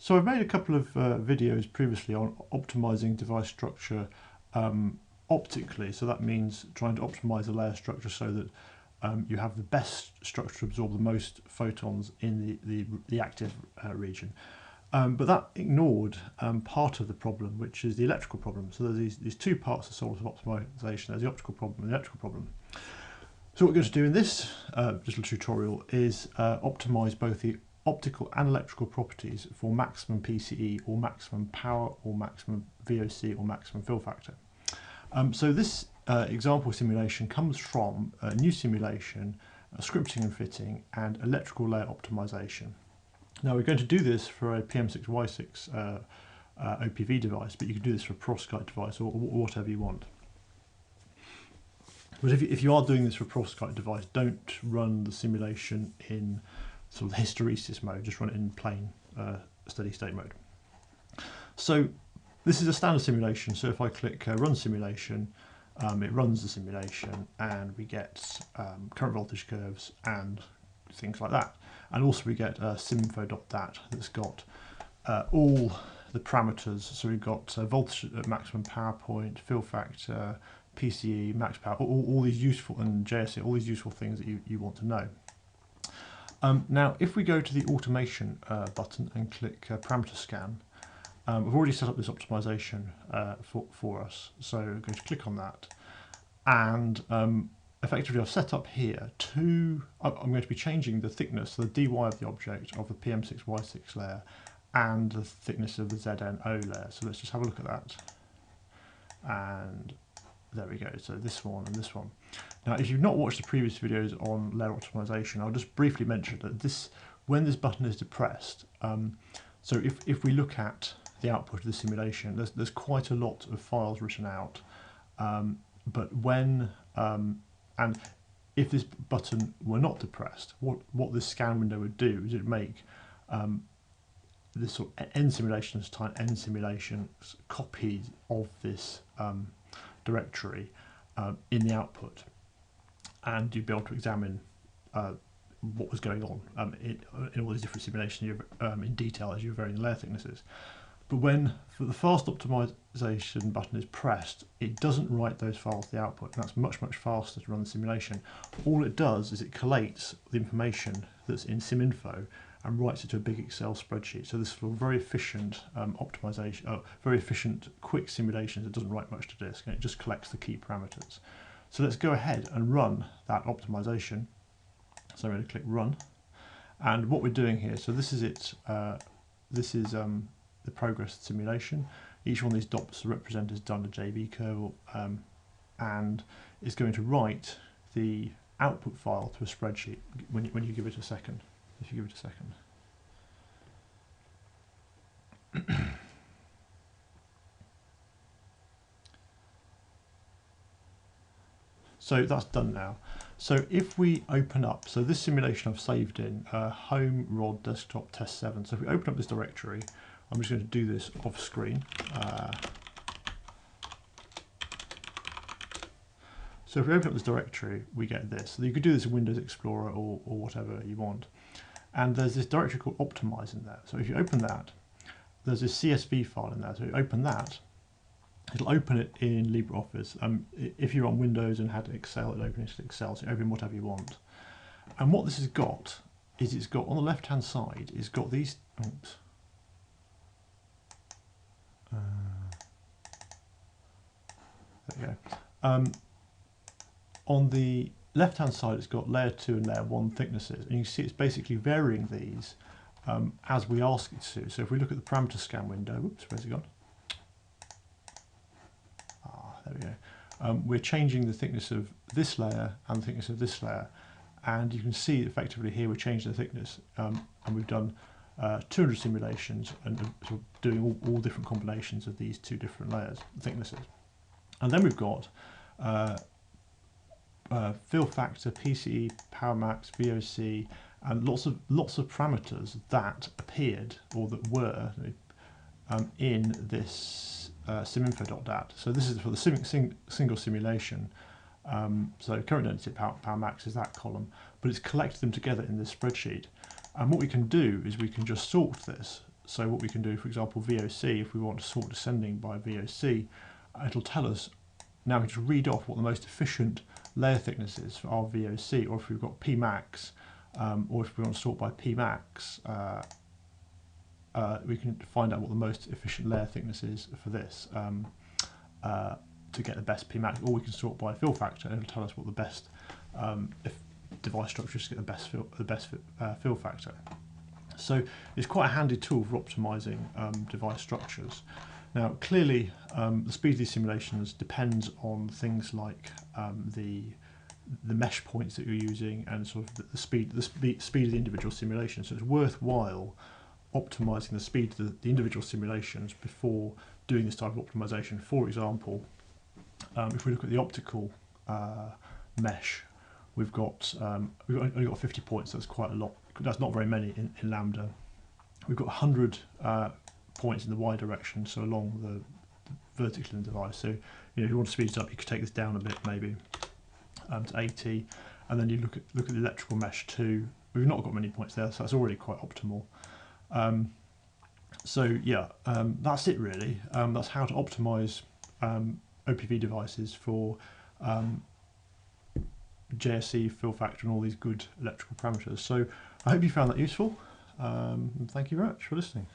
So I've made a couple of videos previously on optimizing device structure optically. So that means trying to optimize the layer structure so that you have the best structure to absorb the most photons in the active region. But that ignored part of the problem, which is the electrical problem. So there's these two parts of sort of optimization. There's the optical problem and the electrical problem. So what we're going to do in this little tutorial is optimize both the optical and electrical properties for maximum PCE or maximum power or maximum VOC or maximum fill factor. So this example simulation comes from a new simulation, scripting and fitting, and electrical layer optimization. Now we're going to do this for a PM6Y6 OPV device, but you can do this for a perovskite device or whatever you want. But if you are doing this for a perovskite device, don't run the simulation in sort of hysteresis mode, just run it in plain steady state mode. So this is a standard simulation, so if I click run simulation, it runs the simulation and we get current voltage curves and things like that. And also we get siminfo.dat that's got all the parameters. So we've got voltage at maximum power point, fill factor, PCE, max power, all these useful, and JSE, all these useful things that you want to know. Now, if we go to the automation button and click parameter scan, we've already set up this optimization for us. So I'm going to click on that, and effectively I've set up here I'm going to be changing the thickness, so the dy of the object of the PM6Y6 layer and the thickness of the ZNO layer. So let's just have a look at that. And there we go, so this one and this one. Now, if you've not watched the previous videos on layer optimization, I'll just briefly mention that when this button is depressed, so if we look at the output of the simulation, there's quite a lot of files written out, but when, and if this button were not depressed, what this scan window would do is it would make this sort of end simulations time end simulations copies of this directory in the output, and you'd be able to examine what was going on in all these different simulations in detail as you're varying the layer thicknesses. But when the fast optimization button is pressed, it doesn't write those files to the output, and that's much faster to run the simulation. All it does is it collates the information that's in siminfo and writes it to a big Excel spreadsheet. So this is for very efficient optimization, very efficient quick simulations. It doesn't write much to disk, and it just collects the key parameters. So let's go ahead and run that optimization. So I'm going to click run, and what we're doing here, so this is it. This is the progress simulation. Each one of these dots represent is done a JV curve, and is going to write the output file to a spreadsheet when you give it a second. If you give it a second. So that's done now. So if we open up, so this simulation I've saved in home rod desktop test 7. So if we open up this directory, I'm just going to do this off screen. So if we open up this directory, we get this. So you could do this in Windows Explorer or whatever you want. And there's this directory called optimize in there. So if you open that, there's this CSV file in there. So you open that, it'll open it in LibreOffice. If you're on Windows and had Excel, it'll open it in Excel. So you open whatever you want. And what this has got is it's got on the left-hand side, it's got these. Oops. There you go. On the left-hand side, it's got layer 2 and layer 1 thicknesses, and you can see it's basically varying these as we ask it to. So if we look at the parameter scan window, whoops, where's it gone? There we go. We're changing the thickness of this layer and the thickness of this layer, and you can see effectively here we're changing the thickness, and we've done 200 simulations and sort of doing all different combinations of these two different layers, thicknesses. And then we've got fill factor, PCE, power max, VOC, and lots of parameters that appeared or that were in this siminfo.dat. So this is for the single simulation. So current density, power max is that column, but it's collected them together in this spreadsheet. And what we can do is we can just sort this So what we can do, for example, VOC, if we want to sort descending by VOC, it'll tell us, now we can read off what the most efficient layer thickness is for our VOC, or if we've got Pmax, or if we want to sort by Pmax, we can find out what the most efficient layer thickness is for this to get the best Pmax, or we can sort by fill factor, and it'll tell us what the best device structures to get the best fill factor. So it's quite a handy tool for optimizing device structures. Now clearly the speed of these simulations depends on things like the mesh points that you're using and sort of the speed of the individual simulation. So it's worthwhile optimizing the speed of the individual simulations before doing this type of optimization. For example, if we look at the optical mesh, we've only got 50 points. That's quite a lot. That's not very many in lambda. We've got 100 points in the y direction, so along the vertically in the device. So if you want to speed it up, you could take this down a bit, maybe to 80, and then you look at the electrical mesh too. We've not got many points there, so that's already quite optimal. So yeah, that's it really. That's how to optimize OPV devices for JSC, fill factor, and all these good electrical parameters. So I hope you found that useful. Thank you very much for listening.